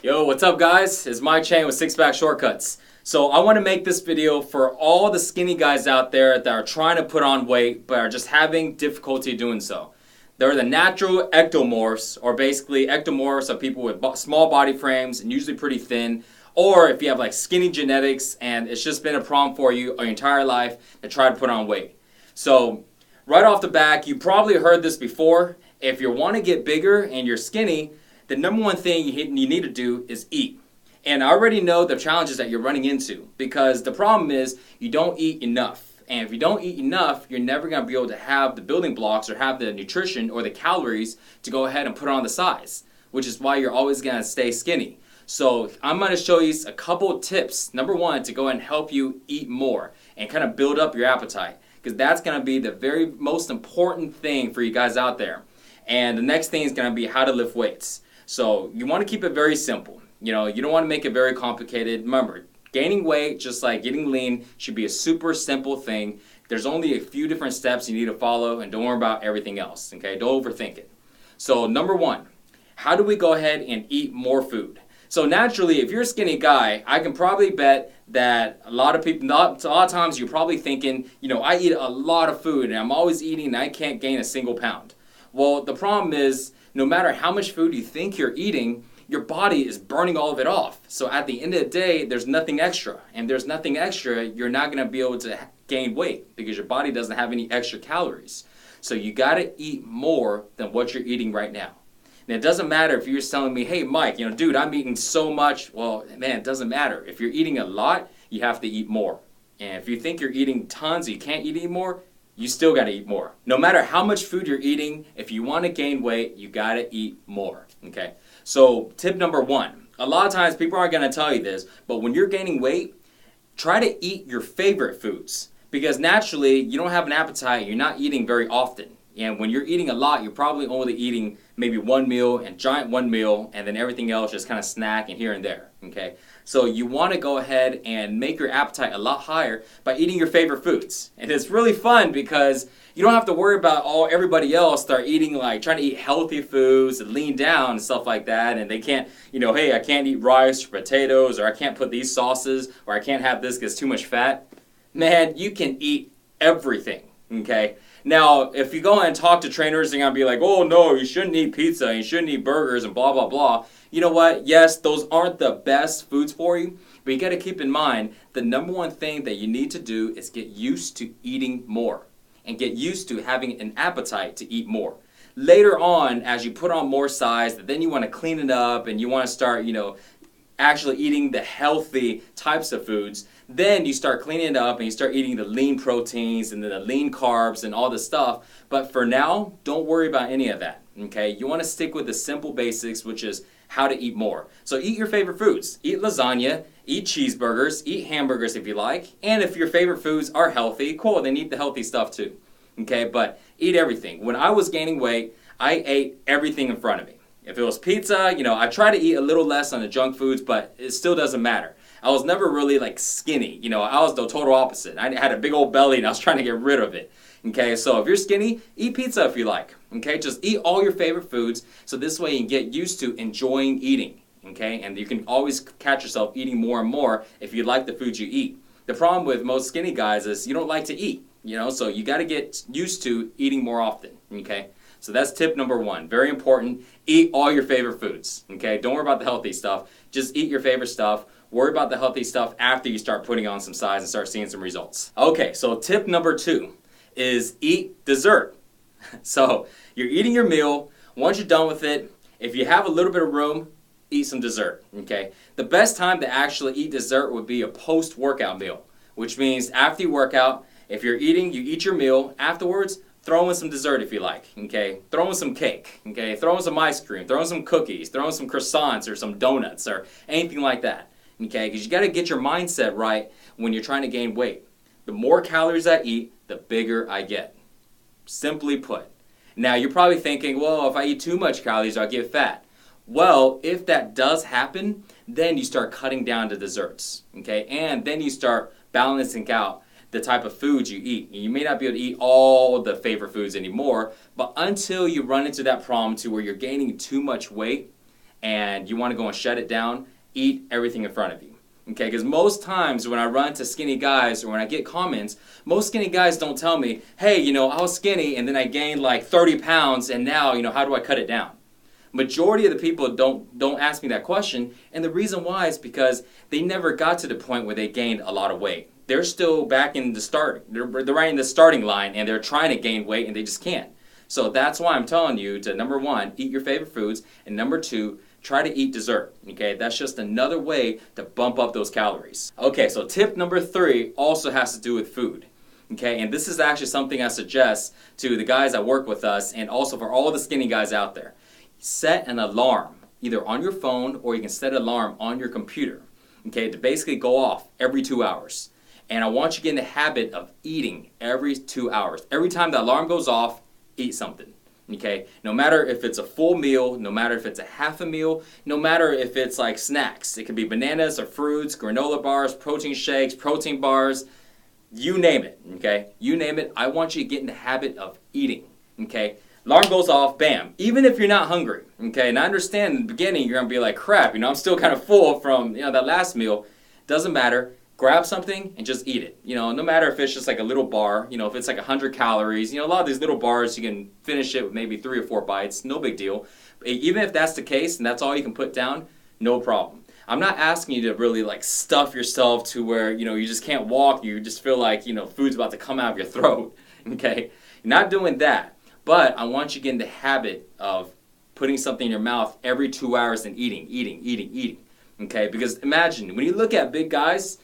Yo, what's up guys? It's Mike Chang with Six Pack Shortcuts. So I want to make this video for all the skinny guys out there that are trying to put on weight but are just having difficulty doing so. They're the natural ectomorphs, or basically ectomorphs are people with small body frames and usually pretty thin, or if you have like skinny genetics and it's just been a problem for you your entire life to try to put on weight. So right off the back, you probably heard this before. If you want to get bigger and you're skinny, the number one thing you need to do is eat. And I already know the challenges that you're running into, because the problem is you don't eat enough. And if you don't eat enough, you're never going to be able to have the building blocks or have the nutrition or the calories to go ahead and put on the size, which is why you're always going to stay skinny. So I'm going to show you a couple tips. Number one, to go ahead and help you eat more and kind of build up your appetite, because that's going to be the very most important thing for you guys out there. And the next thing is going to be how to lift weights. So you want to keep it very simple. You don't want to make it very complicated. Remember, gaining weight, just like getting lean, should be a super simple thing. There's only a few different steps you need to follow, and don't worry about everything else, okay? Don't overthink it. So number one, how do we go ahead and eat more food? So naturally, if you're a skinny guy, I can probably bet that a lot of times you're probably thinking, I eat a lot of food and I'm always eating and I can't gain a single pound. Well, the problem is, no matter how much food you think you're eating, your body is burning all of it off. So at the end of the day, there's nothing extra. And there's nothing extra, you're not going to be able to gain weight because your body doesn't have any extra calories. So you got to eat more than what you're eating right now. And it doesn't matter if you're just telling me, hey, Mike, dude, I'm eating so much. Well, man, it doesn't matter. If you're eating a lot, you have to eat more. And if you think you're eating tons, you can't eat anymore, you still got to eat more. No matter how much food you're eating, if you want to gain weight, you got to eat more, okay? So tip number one, a lot of times people aren't going to tell you this, but when you're gaining weight, try to eat your favorite foods, because naturally you don't have an appetite, you're not eating very often. And when you're eating a lot, you're probably only eating maybe one meal, and giant one meal, and then everything else just kind of snack and here and there, okay? So you want to go ahead and make your appetite a lot higher by eating your favorite foods. And it's really fun because you don't have to worry about everybody else start eating, like trying to eat healthy foods and lean down and stuff like that, and they can't, hey, I can't eat rice or potatoes, or I can't put these sauces, or I can't have this because it's too much fat. Man, you can eat everything, okay? Now, if you go and talk to trainers, they're going to be like, oh no, you shouldn't eat pizza, you shouldn't eat burgers, and blah, blah, blah. You know what? Yes, those aren't the best foods for you, but you got to keep in mind the number one thing that you need to do is get used to eating more and get used to having an appetite to eat more. Later on, as you put on more size, then you want to clean it up and you want to start, actually eating the healthy types of foods. Then you start cleaning it up and you start eating the lean proteins and the lean carbs and all this stuff. But for now, don't worry about any of that, okay? You want to stick with the simple basics, which is how to eat more. So eat your favorite foods. Eat lasagna, eat cheeseburgers, eat hamburgers if you like. And if your favorite foods are healthy, cool, then eat the healthy stuff too, okay? But eat everything. When I was gaining weight, I ate everything in front of me. If it was pizza, I try to eat a little less on the junk foods, but it still doesn't matter. I was never really like skinny. I was the total opposite. I had a big old belly and I was trying to get rid of it. Okay, so if you're skinny, eat pizza if you like. Okay, just eat all your favorite foods so this way you can get used to enjoying eating. Okay, and you can always catch yourself eating more and more if you like the foods you eat. The problem with most skinny guys is you don't like to eat, so you got to get used to eating more often. Okay. So that's tip number one. Very important. Eat all your favorite foods. Okay? Don't worry about the healthy stuff. Just eat your favorite stuff. Worry about the healthy stuff after you start putting on some size and start seeing some results. Okay, so tip number two is eat dessert. So you're eating your meal. Once you're done with it, if you have a little bit of room, eat some dessert. Okay? The best time to actually eat dessert would be a post-workout meal, which means after you work out, if you're eating, you eat your meal. Afterwards, throw in some dessert if you like, okay? Throw in some cake, okay? Throw in some ice cream, throw in some cookies, throw in some croissants or some donuts or anything like that, okay? Because you got to get your mindset right when you're trying to gain weight. The more calories I eat, the bigger I get. Simply put. Now, you're probably thinking, well, if I eat too much calories, I'll get fat. Well, if that does happen, then you start cutting down the desserts, okay? And then you start balancing out the type of foods you eat. You may not be able to eat all the favorite foods anymore, but until you run into that problem to where you're gaining too much weight, and you want to go and shut it down, eat everything in front of you. Okay, because most times when I run to skinny guys or when I get comments, most skinny guys don't tell me, hey, I was skinny and then I gained like 30 pounds and now, how do I cut it down? Majority of the people don't ask me that question, and the reason why is because they never got to the point where they gained a lot of weight. They're still back in the start. They're right in the starting line and they're trying to gain weight and they just can't. So that's why I'm telling you to, number one, eat your favorite foods, and number two, try to eat dessert. Okay, that's just another way to bump up those calories. Okay, so tip number 3 also has to do with food. Okay, and this is actually something I suggest to the guys that work with us and also for all the skinny guys out there. Set an alarm, either on your phone or you can set an alarm on your computer, okay, to basically go off every 2 hours. And I want you to get in the habit of eating every 2 hours. Every time the alarm goes off, eat something. Okay, no matter if it's a full meal, no matter if it's a half a meal, no matter if it's like snacks. It could be bananas or fruits, granola bars, protein shakes, protein bars, you name it, okay? You name it, I want you to get in the habit of eating, okay? Alarm goes off, bam, even if you're not hungry, okay? And I understand in the beginning you're gonna be like, crap, I'm still kind of full from, that last meal. Doesn't matter. Grab something and just eat it. No matter if it's just like a little bar, if it's like 100 calories, a lot of these little bars, you can finish it with maybe 3 or 4 bites, no big deal. But even if that's the case and that's all you can put down, no problem. I'm not asking you to really like stuff yourself to where, you just can't walk, you just feel like, food's about to come out of your throat, okay? You're not doing that, but I want you to get in the habit of putting something in your mouth every 2 hours and eating, okay? Because imagine, when you look at big guys,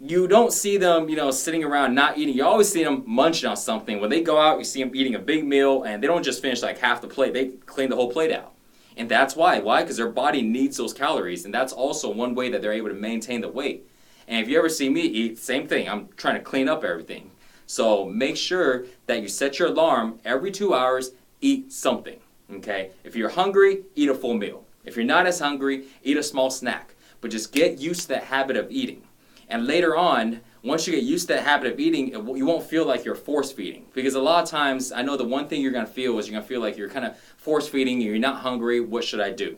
you don't see them, sitting around not eating. You always see them munching on something. When they go out, you see them eating a big meal, and they don't just finish like half the plate. They clean the whole plate out. And that's why. Why? Because their body needs those calories, and that's also one way that they're able to maintain the weight. And if you ever see me eat, same thing. I'm trying to clean up everything. So make sure that you set your alarm every 2 hours, eat something, okay? If you're hungry, eat a full meal. If you're not as hungry, eat a small snack. But just get used to that habit of eating. And later on, once you get used to that habit of eating, you won't feel like you're force feeding. Because a lot of times, I know the one thing you're going to feel is you're going to feel like you're kind of force feeding, you're not hungry, what should I do?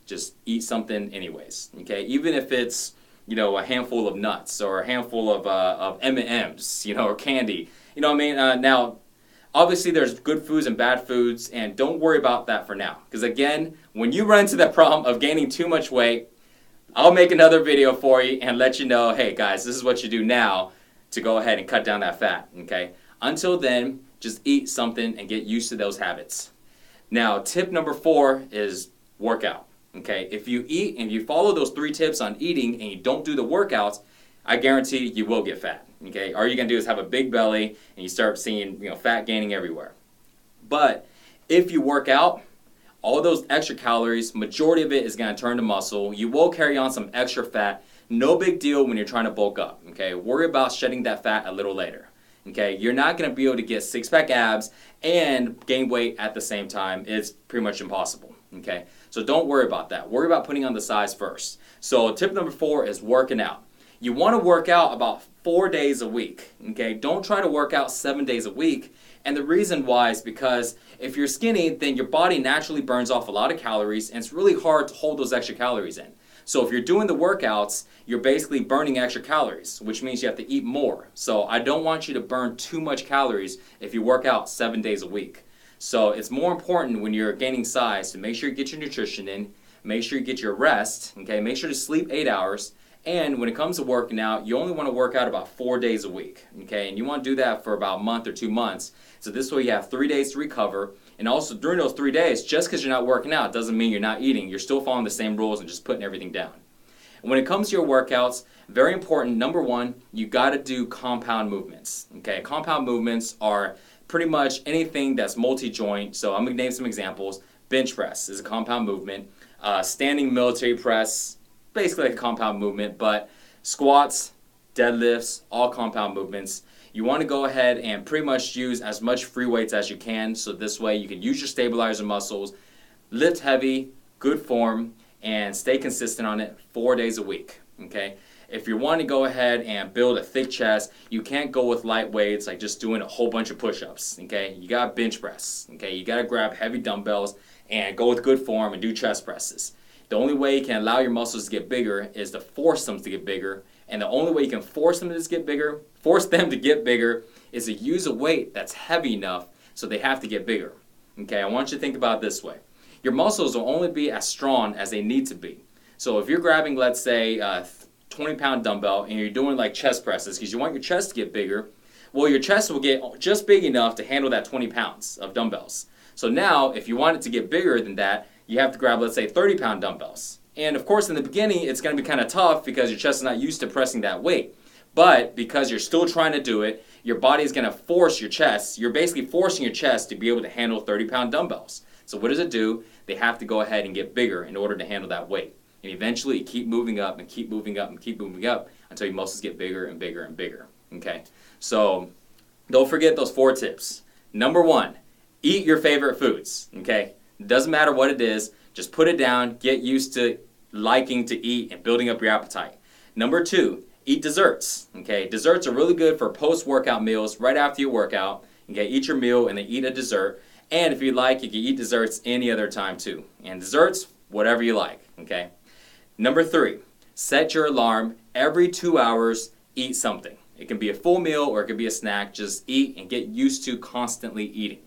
Just eat something anyways, okay? Even if it's, a handful of nuts or a handful of M&Ms, or candy. What I mean? Now, obviously there's good foods and bad foods, and don't worry about that for now. Because again, when you run into that problem of gaining too much weight, I'll make another video for you and let you know, hey guys, this is what you do now to go ahead and cut down that fat, okay? Until then, just eat something and get used to those habits. Now, tip number 4 is workout, okay? If you eat and you follow those 3 tips on eating and you don't do the workouts, I guarantee you will get fat, okay? All you're gonna do is have a big belly and you start seeing, fat gaining everywhere. But if you work out, all those extra calories, majority of it is going to turn to muscle. You will carry on some extra fat. No big deal when you're trying to bulk up, okay? Worry about shedding that fat a little later, okay? You're not going to be able to get six-pack abs and gain weight at the same time. It's pretty much impossible, okay? So don't worry about that. Worry about putting on the size first. So tip number 4 is working out. You want to work out about 4 days a week, okay? Don't try to work out 7 days a week. And the reason why is because if you're skinny, then your body naturally burns off a lot of calories, and it's really hard to hold those extra calories in. So if you're doing the workouts, you're basically burning extra calories, which means you have to eat more. So I don't want you to burn too much calories if you work out 7 days a week. So it's more important when you're gaining size to make sure you get your nutrition in, make sure you get your rest, okay? Make sure to sleep 8 hours. And when it comes to working out, you only want to work out about 4 days a week, okay? And you want to do that for about a month or 2 months. So this way you have 3 days to recover. And also during those 3 days, just because you're not working out doesn't mean you're not eating. You're still following the same rules and just putting everything down. And when it comes to your workouts, very important, number 1, you got to do compound movements, okay? Compound movements are pretty much anything that's multi-joint. So I'm going to name some examples. Bench press is a compound movement. Standing military press, basically like a compound movement, but squats, deadlifts, all compound movements. You want to go ahead and pretty much use as much free weights as you can, so this way you can use your stabilizer muscles, lift heavy, good form, and stay consistent on it 4 days a week, okay? If you want to go ahead and build a thick chest, you can't go with light weights like just doing a whole bunch of push-ups, okay? You got to bench press, okay? You got to grab heavy dumbbells and go with good form and do chest presses. The only way you can allow your muscles to get bigger is to force them to get bigger. And the only way you can force them to get bigger is to use a weight that's heavy enough so they have to get bigger. Okay, I want you to think about it this way. Your muscles will only be as strong as they need to be. So if you're grabbing, let's say, a 20-pound dumbbell and you're doing like chest presses because you want your chest to get bigger, well, your chest will get just big enough to handle that 20 pounds of dumbbells. So now, if you want it to get bigger than that, you have to grab, let's say, 30-pound dumbbells. And of course, in the beginning, it's going to be kind of tough because your chest is not used to pressing that weight. But because you're still trying to do it, your body is going to force your chest. You're basically forcing your chest to be able to handle 30-pound dumbbells. So what does it do? They have to go ahead and get bigger in order to handle that weight. And eventually, you keep moving up and keep moving up and keep moving up until your muscles get bigger and bigger and bigger. Okay? So don't forget those 4 tips. Number 1, eat your favorite foods. Okay? It doesn't matter what it is. Just put it down. Get used to liking to eat and building up your appetite. Number 2, eat desserts. Okay? Desserts are really good for post-workout meals right after your workout. Okay? Eat your meal and then eat a dessert. And if you like, you can eat desserts any other time too. And desserts, whatever you like. Okay? Number 3, set your alarm every 2 hours, eat something. It can be a full meal or it can be a snack. Just eat and get used to constantly eating.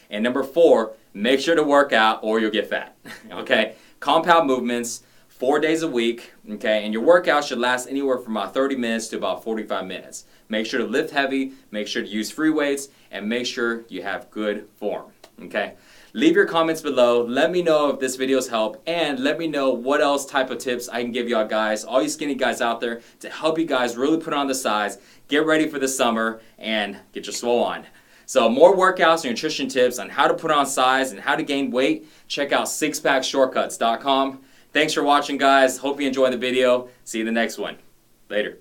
And number 4, make sure to work out or you'll get fat. Okay? Compound movements, 4 days a week. Okay? And your workout should last anywhere from about 30 minutes to about 45 minutes. Make sure to lift heavy, make sure to use free weights, and make sure you have good form. Okay? Leave your comments below. Let me know if this video's helped, and let me know what else type of tips I can give y'all guys, all you skinny guys out there, to help you guys really put on the size, get ready for the summer, and get your swole on. So more workouts and nutrition tips on how to put on size and how to gain weight, check out sixpackshortcuts.com. Thanks for watching, guys. Hope you enjoyed the video. See you in the next one. Later.